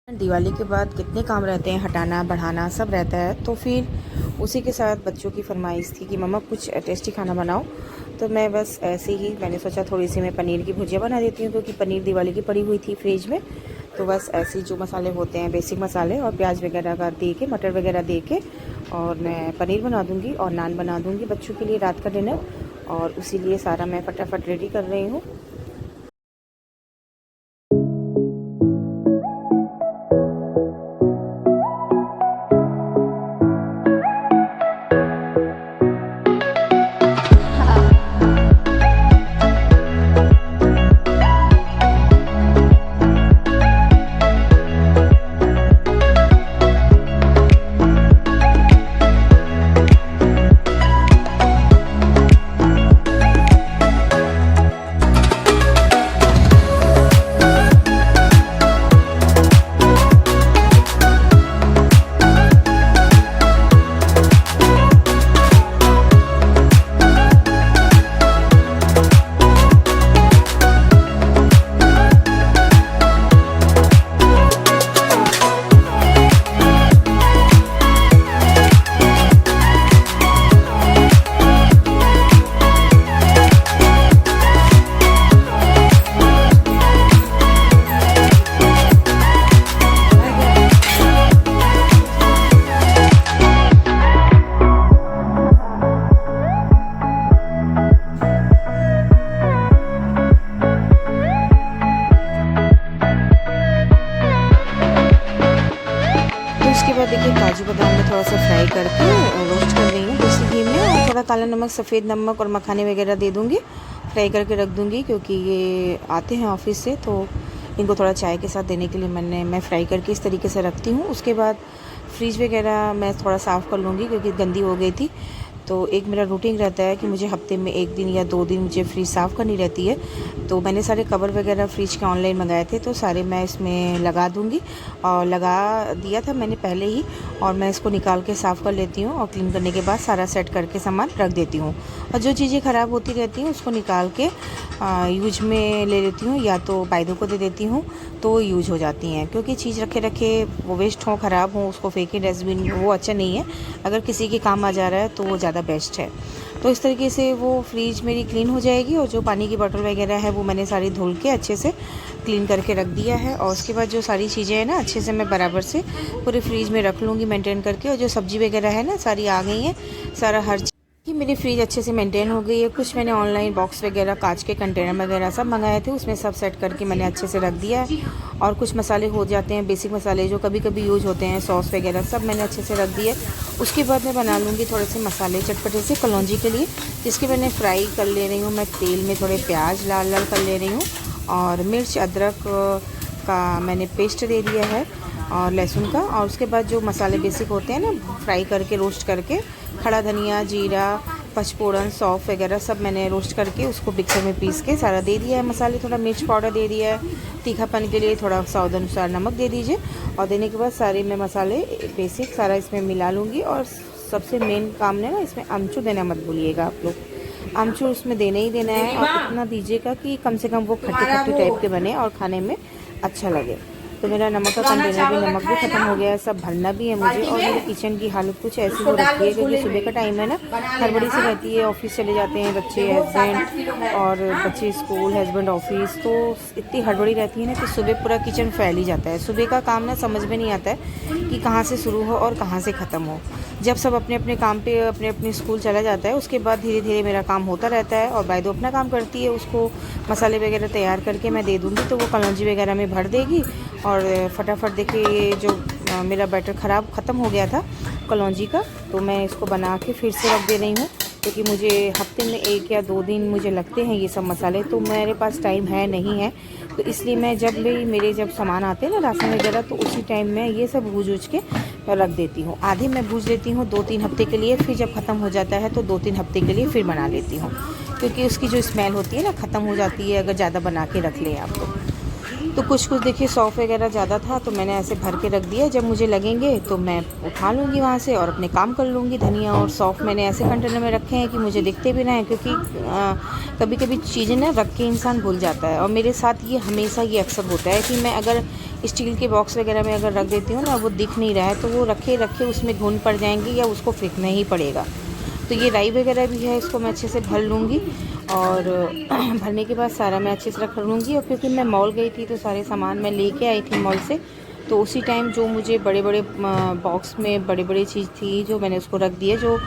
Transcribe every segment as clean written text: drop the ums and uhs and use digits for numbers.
दिवाली के बाद कितने काम रहते हैं, हटाना बढ़ाना सब रहता है। तो फिर उसी के साथ बच्चों की फरमाइश थी कि मम्मा कुछ टेस्टी खाना बनाओ। तो मैं बस ऐसे ही मैंने सोचा थोड़ी सी मैं पनीर की भुजिया बना देती हूँ, क्योंकि पनीर दिवाली की पड़ी हुई थी फ्रिज में। तो बस ऐसे जो मसाले होते हैं बेसिक मसाले और प्याज वगैरह का दे के, मटर वगैरह दे के, और मैं पनीर बना दूँगी और नान बना दूँगी बच्चों के लिए रात का डिनर। और उसी लिए सारा मैं फटाफट रेडी कर रही हूँ। उसके बाद देखिए काजू बादाम में थोड़ा सा फ्राई करके रोस्ट कर रही हूँ देसी घी में, और थोड़ा काला नमक, सफ़ेद नमक और मखाने वगैरह दे दूँगी। फ्राई करके रख दूँगी, क्योंकि ये आते हैं ऑफिस से तो इनको थोड़ा चाय के साथ देने के लिए मैं फ्राई करके इस तरीके से रखती हूँ। उसके बाद फ्रिज वगैरह मैं थोड़ा साफ़ कर लूँगी, क्योंकि गंदी हो गई थी। तो एक मेरा रूटीन रहता है कि मुझे हफ्ते में 1 दिन या 2 दिन मुझे फ्रिज साफ़ करनी रहती है। तो मैंने सारे कवर वगैरह फ्रिज के ऑनलाइन मंगाए थे, तो सारे मैं इसमें लगा दूँगी, और लगा दिया था मैंने पहले ही। और मैं इसको निकाल के साफ़ कर लेती हूँ, और क्लीन करने के बाद सारा सेट करके सामान रख देती हूँ। और जो चीज़ें ख़राब होती रहती हैं उसको निकाल के यूज में ले लेती हूँ, या तो बायदों को दे देती हूँ तो यूज हो जाती हैं। क्योंकि चीज़ रखे रखे वो वेस्ट हो, ख़राब हो, उसको फेंके डस्टबिन में, वो अच्छा नहीं है। अगर किसी के काम आ जा रहा है तो वो ज़्यादा बेस्ट है। तो इस तरीके से वो फ्रिज मेरी क्लीन हो जाएगी। और जो पानी की बॉटल वगैरह है वो मैंने सारी धुल के अच्छे से क्लीन करके रख दिया है। और उसके बाद जो सारी चीज़ें हैं ना, अच्छे से मैं बराबर से पूरे फ्रिज में रख लूँगी मेंटेन करके। और जो सब्ज़ी वगैरह है ना, सारी आ गई हैं, सारा हर चीज़ कि मेरी फ्रिज अच्छे से मेंटेन हो गई है। कुछ मैंने ऑनलाइन बॉक्स वगैरह, कांच के कंटेनर वगैरह सब मंगाए थे, उसमें सब सेट करके मैंने अच्छे से रख दिया है। और कुछ मसाले हो जाते हैं बेसिक मसाले जो कभी कभी यूज होते हैं, सॉस वगैरह सब मैंने अच्छे से रख दिए। उसके बाद मैं बना लूँगी थोड़े से मसाले चटपटे से कलौंजी के लिए, जिसके मैंने फ्राई कर ले रही हूँ। मैं तेल में थोड़े प्याज लाल लाल कर ले रही हूँ, और मिर्च अदरक का मैंने पेस्ट दे दिया है, और लहसुन का। और उसके बाद जो मसाले बेसिक होते हैं ना, फ्राई करके रोस्ट करके, खड़ा धनिया, जीरा, पचफोड़न, सौंफ वगैरह सब मैंने रोस्ट करके उसको मिक्सर में पीस के सारा दे दिया है मसाले। थोड़ा मिर्च पाउडर दे दिया है, तीखापन के लिए थोड़ा स्वाद अनुसार नमक दे दीजिए। और देने के बाद सारे मैं मसाले बेसिक सारा इसमें मिला लूँगी। और सबसे मेन काम है ना, इसमें अमचूर देना मत भूलिएगा आप लोग। अमचूर उसमें देना ही देना है, और इतना दीजिएगा कि कम से कम वो खट्टे खट्टे टाइप के बने और खाने में अच्छा लगे। तो मेरा नमक का कंटेनर भी, नमक भी ख़त्म हो गया है, सब भरना भी है मुझे। और मेरे किचन की हालत कुछ ऐसी हो रखी है, क्योंकि सुबह का टाइम है ना, हड़बड़ी सी रहती है, ऑफिस चले जाते हैं बच्चे, हस्बैंड, और बच्चे स्कूल, हस्बैंड ऑफिस, तो इतनी हड़बड़ी रहती है ना कि सुबह पूरा किचन फैल ही जाता है। सुबह का काम ना समझ में नहीं आता है कि कहाँ से शुरू हो और कहाँ से ख़त्म हो। जब सब अपने अपने काम पे अपने अपने स्कूल चला जाता है, उसके बाद धीरे धीरे मेरा काम होता रहता है। और बायदो अपना काम करती है, उसको मसाले वगैरह तैयार करके मैं दे दूँगी, तो वो कलौंजी वगैरह में भर देगी। और फटाफट देखिए, ये जो मेरा बैटर ख़त्म हो गया था कलौंजी का, तो मैं इसको बना के फिर से रख दे रही हूँ, क्योंकि मुझे हफ्ते में 1 या 2 दिन मुझे लगते हैं ये सब मसाले, तो मेरे पास टाइम है नहीं है। तो इसलिए मैं जब सामान आते हैं ना, राशन वगैरह, तो उसी टाइम में ये सब भूज के रख देती हूँ। आधे मैं भूज लेती हूँ 2-3 हफ्ते के लिए, फिर जब ख़त्म हो जाता है तो 2-3 हफ्ते के लिए फिर बना लेती हूँ, क्योंकि उसकी जो स्मेल होती है ना, ख़त्म हो जाती है अगर ज़्यादा बना के रख लें आप तो। तो कुछ देखिए सौंफ वगैरह ज़्यादा था तो मैंने ऐसे भर के रख दिया, जब मुझे लगेंगे तो मैं उठा लूँगी वहाँ से और अपने काम कर लूँगी। धनिया और सौंफ मैंने ऐसे कंटेनर में रखे हैं कि मुझे दिखते भी ना हैं, क्योंकि कभी कभी चीज़ें ना रख के इंसान भूल जाता है। और मेरे साथ ये हमेशा ये अक्सर होता है कि मैं अगर स्टील के बॉक्स वगैरह में अगर रख देती हूँ ना, वो दिख नहीं रहा है तो वो रखे रखे उसमें घुन पड़ जाएंगे या उसको फेंकना ही पड़ेगा। तो ये राई वगैरह भी है, इसको मैं अच्छे से भर लूँगी और भरने के बाद सारा मैं अच्छे से रख लूँगी। और क्योंकि मैं मॉल गई थी तो सारे सामान मैं लेके आई थी मॉल से, तो उसी टाइम जो मुझे बड़े बड़े बॉक्स में बड़े बड़े चीज़ थी जो मैंने उसको रख दिए जो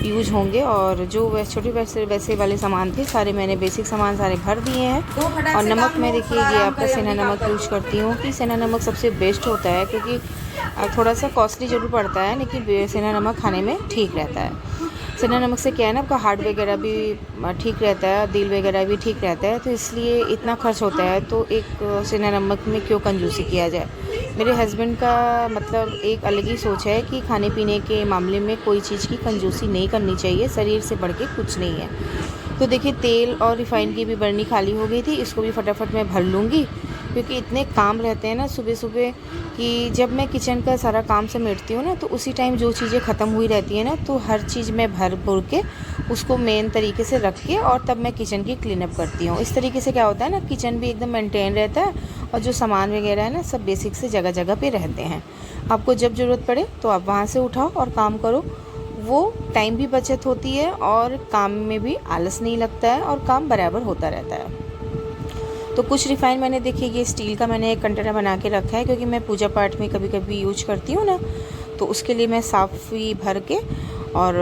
यूज होंगे, और जो छोटे वैसे वाले सामान थे सारे मैंने बेसिक सामान सारे भर दिए हैं। और नमक मैं देखिए ये आपका सेना नमक यूज करती हूँ कि सेना नमक सबसे बेस्ट होता है, क्योंकि थोड़ा सा कॉस्टली ज़रूर पड़ता है लेकिन सेना नमक खाने में ठीक रहता है। सेना नमक से क्या है ना, आपका हार्ट वगैरह भी ठीक रहता है, दिल वगैरह भी ठीक रहता है, तो इसलिए इतना खर्च होता है तो एक सेना नमक में क्यों कंजूसी किया जाए। मेरे हस्बैंड का मतलब एक अलग ही सोच है कि खाने पीने के मामले में कोई चीज़ की कंजूसी नहीं करनी चाहिए, शरीर से बढ़ के कुछ नहीं है। तो देखिए तेल और रिफ़ाइन की भी बर्नी खाली हो गई थी, इसको भी फटाफट मैं भर लूँगी, क्योंकि इतने काम रहते हैं ना सुबह सुबह कि जब मैं किचन का सारा काम समेटती हूँ ना तो उसी टाइम जो चीज़ें ख़त्म हुई रहती हैं ना, तो हर चीज़ मैं भर भर के उसको मेन तरीके से रख के और तब मैं किचन की क्लीन अप करती हूँ। इस तरीके से क्या होता है ना, किचन भी एकदम मेंटेन रहता है और जो सामान वगैरह है ना सब बेसिक से जगह जगह पे रहते हैं। आपको जब ज़रूरत पड़े तो आप वहाँ से उठाओ और काम करो, वो टाइम भी बचत होती है और काम में भी आलस नहीं लगता है और काम बराबर होता रहता है। तो कुछ रिफ़ाइन मैंने देखिए ये स्टील का मैंने एक कंटेनर बना के रखा है, क्योंकि मैं पूजा पाठ में कभी कभी यूज करती हूँ ना, तो उसके लिए मैं साफ़ ही भर के और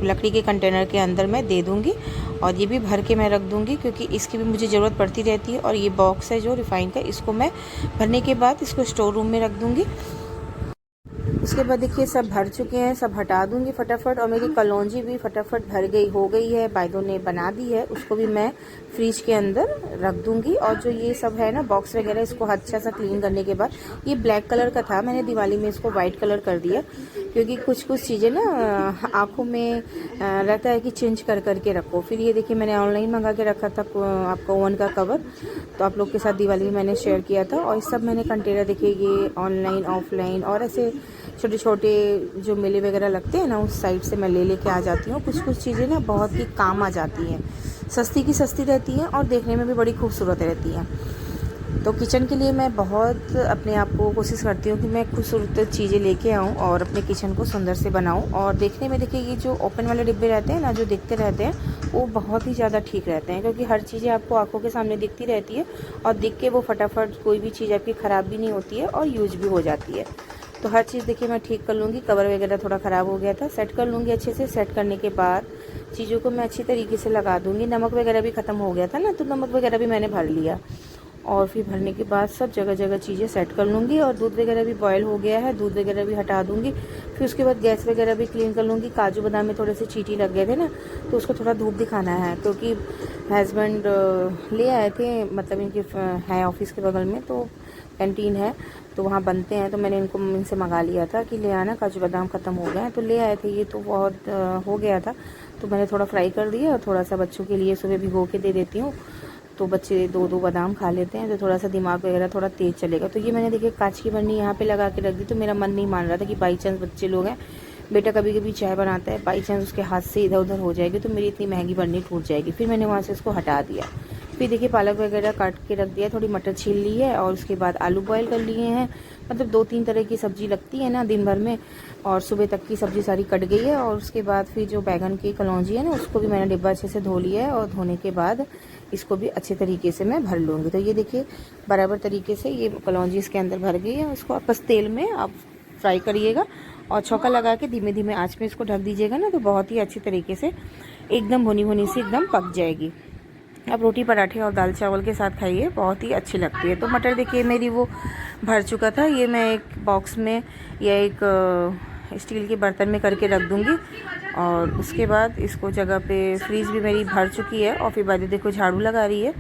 लकड़ी के कंटेनर के अंदर मैं दे दूँगी और ये भी भर के मैं रख दूँगी, क्योंकि इसकी भी मुझे ज़रूरत पड़ती रहती है। और ये बॉक्स है जो रिफ़ाइन का, इसको मैं भरने के बाद इसको स्टोर रूम में रख दूँगी। उसके बाद देखिए सब भर चुके हैं, सब हटा दूंगी फटाफट। और मेरी कलौंजी भी फटाफट भर गई हो गई है, बाइदों ने बना दी है, उसको भी मैं फ्रिज के अंदर रख दूंगी। और जो ये सब है ना बॉक्स वगैरह, इसको अच्छा सा क्लीन करने के बाद, ये ब्लैक कलर का था, मैंने दिवाली में इसको वाइट कलर कर दिया, क्योंकि कुछ चीज़ें ना आँखों में रहता है कि चेंज कर करके रखो। फिर ये देखिए मैंने ऑनलाइन मंगा के रखा था आपका ओवन का कवर, तो आप लोग के साथ दिवाली में मैंने शेयर किया था। और सब मैंने कंटेनर देखिए ये ऑनलाइन ऑफलाइन और ऐसे छोटे छोटे जो मेले वगैरह लगते हैं ना उस साइड से मैं लेके आ जाती हूँ। कुछ चीज़ें ना बहुत ही काम आ जाती हैं, सस्ती की सस्ती रहती हैं और देखने में भी बड़ी खूबसूरत रहती हैं। तो किचन के लिए मैं बहुत अपने आप को कोशिश करती हूँ कि मैं खूबसूरत चीज़ें लेके आऊँ और अपने किचन को सुंदर से बनाऊँ। और देखने में देखिए ये जो ओपन वाले डिब्बे रहते हैं ना, जो दिखते रहते हैं, वो बहुत ही ज़्यादा ठीक रहते हैं, क्योंकि हर चीज़ें आपको आंखों के सामने दिखती रहती है और दिख के वो फटाफट कोई भी चीज़ आपकी ख़राब भी नहीं होती है और यूज भी हो जाती है। तो हर चीज़ देखिए मैं ठीक कर लूँगी। कवर वगैरह थोड़ा ख़राब हो गया था, सेट कर लूँगी अच्छे से। सेट करने के बाद चीज़ों को मैं अच्छी तरीके से लगा दूँगी। नमक वगैरह भी ख़त्म हो गया था ना, तो नमक वगैरह भी मैंने भर लिया। और फिर भरने के बाद सब जगह जगह चीज़ें सेट कर लूँगी। और दूध वगैरह भी बॉयल हो गया है, दूध वगैरह भी हटा दूँगी। फिर उसके बाद गैस वगैरह भी क्लीन कर लूँगी। काजू बादाम में थोड़े से चींटी लग गए थे ना, तो उसको थोड़ा धूप दिखाना है, क्योंकि हस्बैंड ले आए थे, मतलब इनके है ऑफिस के बगल में तो कैंटीन है, तो वहाँ बनते हैं, तो मैंने इनसे मंगा लिया था कि ले आना, काजू बादाम ख़त्म हो गए हैं, तो ले आए थे। ये तो बहुत हो गया था, तो मैंने थोड़ा फ्राई कर दिया और थोड़ा सा बच्चों के लिए सुबह भिगो के दे देती हूँ, तो बच्चे 2-2 बादाम खा लेते हैं, तो थोड़ा सा दिमाग वगैरह थोड़ा तेज़ चलेगा। तो ये मैंने देखिए कांच की बर्नी यहाँ पे लगा के रख दी, तो मेरा मन नहीं मान रहा था कि बाई चांस बच्चे लोग हैं, बेटा कभी कभी चाय बनाता है, बाई चांस उसके हाथ से इधर उधर हो जाएगी तो मेरी इतनी महंगी बर्नी टूट जाएगी। फिर मैंने वहाँ से उसको हटा दिया। फिर देखिए पालक वगैरह काट के रख दिया, थोड़ी मटर छील ली है और उसके बाद आलू बॉयल कर लिए हैं। मतलब 2-3 तरह की सब्ज़ी लगती है ना दिन भर में, और सुबह तक की सब्ज़ी सारी कट गई है। और उसके बाद फिर जो बैगन की कलौंजी है ना, उसको भी मैंने डिब्बा अच्छे से धो लिया है, और धोने के बाद इसको भी अच्छे तरीके से मैं भर लूँगी। तो ये देखिए बराबर तरीके से ये कलौंजी इसके अंदर भर गई है। उसको बस तेल में आप फ्राई करिएगा और छौंका लगा के धीमे धीमे आँच में इसको ढक दीजिएगा ना, तो बहुत ही अच्छी तरीके से एकदम भुनी भुनी सी एकदम पक जाएगी। आप रोटी पराठे और दाल चावल के साथ खाइए, बहुत ही अच्छी लगती है। तो मटर देखिए मेरी वो भर चुका था, ये मैं एक बॉक्स में या एक स्टील के बर्तन में करके रख दूँगी। और उसके बाद इसको जगह पे फ्रीज भी मेरी भर चुकी है। और फिर बाद देखो झाड़ू लगा रही है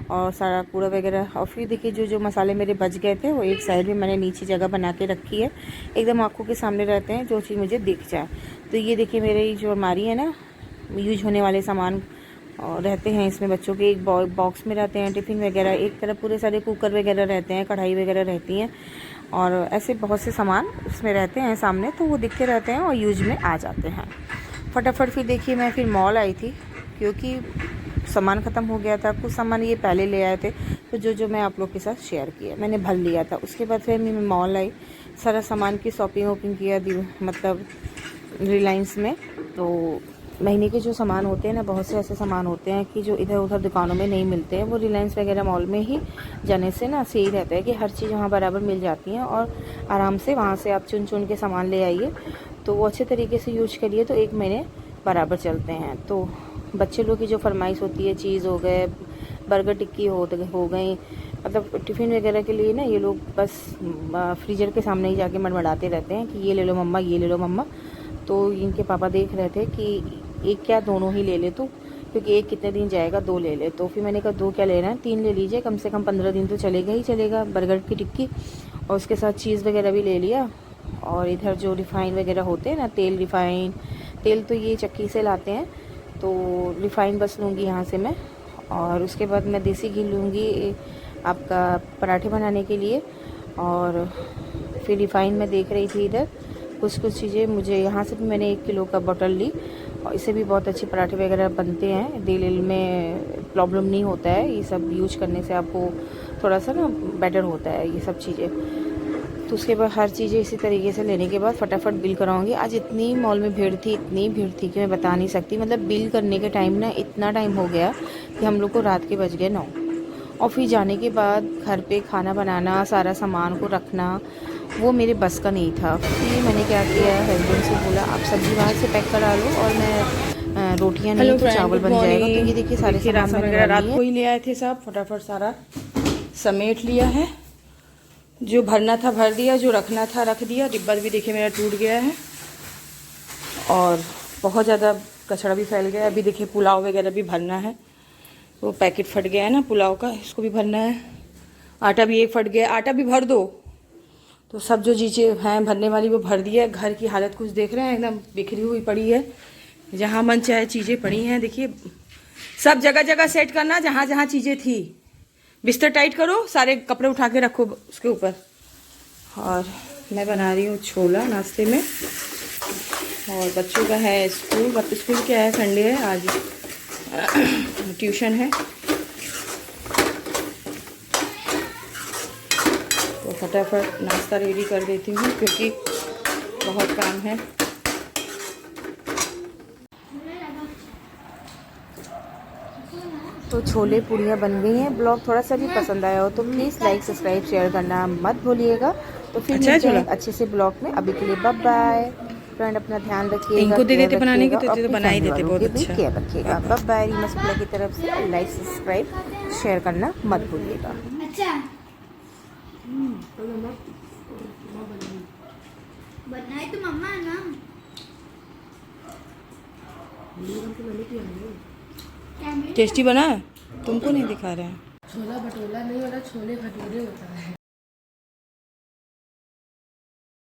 और सारा कूड़ा वगैरह। और फिर देखिए जो मसाले मेरे बच गए थे वो एक साइड में मैंने नीचे जगह बना के रखी है, एकदम आँखों के सामने रहते हैं, जो चीज़ मुझे दिख जाए। तो ये देखिए मेरी जो अलमारी है ना, यूज होने वाले सामान और रहते हैं इसमें बच्चों के एक बॉक्स में रहते हैं टिफ़िन वगैरह, एक तरफ पूरे सारे कुकर वगैरह रहते हैं, कढ़ाई वगैरह रहती हैं और ऐसे बहुत से सामान उसमें रहते हैं सामने, तो वो दिखते रहते हैं और यूज में आ जाते हैं। फटाफट फिर देखिए मैं फिर मॉल आई थी क्योंकि सामान ख़त्म हो गया था। कुछ सामान ये पहले ले आए थे तो जो मैं आप लोग के साथ शेयर किया, मैंने भर लिया था। उसके बाद फिर मैं मॉल आई, सारा सामान की शॉपिंग किया मतलब रिलायंस में। तो महीने के जो सामान होते हैं ना, बहुत से ऐसे सामान होते हैं कि जो इधर उधर दुकानों में नहीं मिलते हैं, वो रिलायंस वगैरह मॉल में ही जाने से ना सही रहता है कि हर चीज़ वहाँ बराबर मिल जाती हैं और आराम से वहाँ से आप चुन के सामान ले आइए, तो वो अच्छे तरीके से यूज करिए तो 1 महीने बराबर चलते हैं। तो बच्चे लोग की जो फरमाइश होती है, चीज़ हो गए, बर्गर टिक्की हो गई, मतलब टिफ़िन वगैरह के लिए ना ये लोग बस फ्रीजर के सामने ही जाके मड़मड़ाते रहते हैं कि ये ले लो मम्मा, ये ले लो मम्मा। तो इनके पापा देख रहे थे कि एक क्या दोनों ही ले ले तू, क्योंकि एक कितने दिन जाएगा, 2 ले ले। तो फिर मैंने कहा 2 क्या लेना है, 3 ले लीजिए, कम से कम 15 दिन तो चलेगा ही चलेगा बर्गर की टिक्की। और उसके साथ चीज़ वगैरह भी ले लिया। और इधर जो रिफ़ाइन वगैरह होते हैं ना, रिफ़ाइन तेल तो ये चक्की से लाते हैं, तो रिफ़ाइन बस लूँगी यहाँ से मैं। और उसके बाद मैं देसी घी लूँगी आपका पराठे बनाने के लिए। और फिर रिफ़ाइन में देख रही थी इधर कुछ चीज़ें, मुझे यहाँ से भी मैंने 1 किलो का बॉटल ली और इससे भी बहुत अच्छे पराठे वगैरह बनते हैं, दिल में प्रॉब्लम नहीं होता है, ये सब यूज करने से आपको थोड़ा सा ना बेटर होता है ये सब चीज़ें। तो उसके बाद हर चीज़ें इसी तरीके से लेने के बाद फटाफट बिल कराऊंगी। आज इतनी मॉल में भीड़ थी, इतनी भीड़ थी कि मैं बता नहीं सकती। मतलब बिल करने के टाइम ना इतना टाइम हो गया कि हम लोग को रात के बज गए 9। और फिर जाने के बाद घर पे खाना बनाना, सारा सामान को रखना, वो मेरे बस का नहीं था। फिर मैंने क्या किया, हस्बैंड से बोला आप सब्ज़ी बाहर से पैक करा लो और मैं रोटियां नहीं तो चावल बन जाएगा। तो ये देखिए सारे सामान वगैरह रात को ही ले आए थे, सब फटाफट सारा समेट लिया है। जो भरना था भर दिया, जो रखना था रख दिया। डिब्बा भी देखिए मेरा टूट गया है और बहुत ज़्यादा कचरा भी फैल गया। अभी देखिए पुलाव वगैरह भी भरना है, वो पैकेट फट गया है ना पुलाव का, इसको भी भरना है। आटा भी एक फट गया, आटा भी भर दो। तो सब जो चीज़ें हैं भरने वाली वो भर दिया है। घर की हालत कुछ देख रहे हैं, एकदम बिखरी हुई पड़ी है, जहाँ मन चाहे चीज़ें पड़ी हैं। देखिए सब जगह जगह सेट करना, जहाँ जहाँ चीज़ें थी। बिस्तर टाइट करो, सारे कपड़े उठा के रखो उसके ऊपर। और मैं बना रही हूँ छोला नाश्ते में। और बच्चों का है स्कूल, स्कूल क्या है, संडे है आज, ट्यूशन है। तो फटाफट नाश्ता रेडी कर देती हूँ क्योंकि बहुत काम है। तो छोले पूड़ियाँ बन गई हैं। ब्लॉग थोड़ा सा भी पसंद आया हो तो प्लीज़ लाइक सब्सक्राइब शेयर करना मत भूलिएगा। तो फिर मिलते हैं अच्छे से ब्लॉग में। अभी के लिए बाय बाय फ्रेंड, अपना ध्यान रखिएगा, इनको दे देते बनाने के और तो बना ही देते, बहुत अच्छा केयर रखिएगा। Bye bye. रीमा शुक्ला की तरफ से लाइक सब्सक्राइब शेयर करना मत भूलिएगा। बनाए तो मम्मा है ना। टेस्टी बना है, तुमको नहीं दिखा रहे हैं। छोला भटूरा नहीं होता, छोले भटूरे होता है।